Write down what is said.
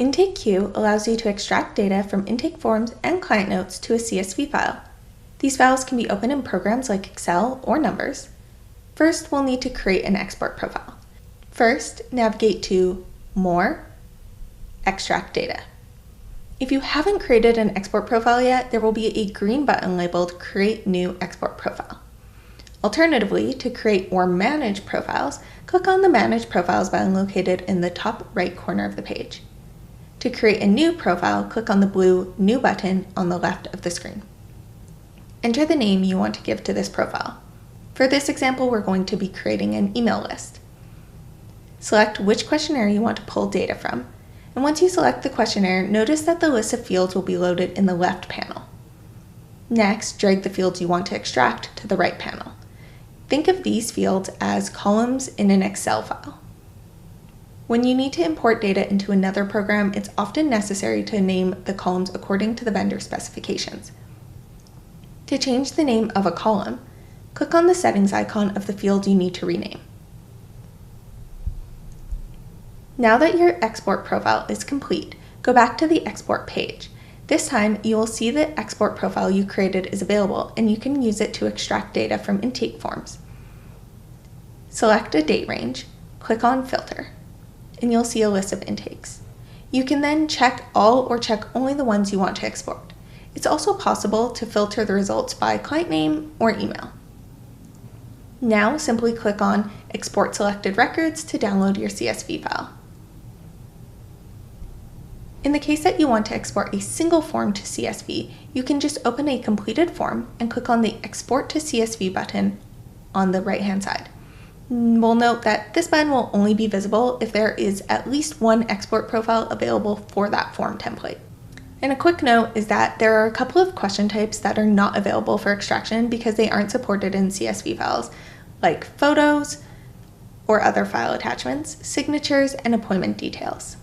IntakeQ allows you to extract data from intake forms and client notes to a CSV file. These files can be opened in programs like Excel or Numbers. First, we'll need to create an export profile. First, navigate to More, Extract Data. If you haven't created an export profile yet, there will be a green button labeled Create New Export Profile. Alternatively, to create or manage profiles, click on the Manage Profiles button located in the top right corner of the page. To create a new profile, click on the blue New button on the left of the screen. Enter the name you want to give to this profile. For this example, we're going to be creating an email list. Select which questionnaire you want to pull data from, and once you select the questionnaire, notice that the list of fields will be loaded in the left panel. Next, drag the fields you want to extract to the right panel. Think of these fields as columns in an Excel file. When you need to import data into another program, it's often necessary to name the columns according to the vendor specifications. To change the name of a column, click on the settings icon of the field you need to rename. Now that your export profile is complete, go back to the export page. This time, you will see the export profile you created is available, and you can use it to extract data from intake forms. Select a date range, click on Filter, and you'll see a list of intakes. You can then check all or check only the ones you want to export. It's also possible to filter the results by client name or email. Now simply click on Export Selected Records to download your CSV file. In the case that you want to export a single form to CSV, you can just open a completed form and click on the Export to CSV button on the right-hand side. We'll note that this button will only be visible if there is at least one export profile available for that form template. And a quick note is that there are a couple of question types that are not available for extraction because they aren't supported in CSV files, like photos or other file attachments, signatures, and appointment details.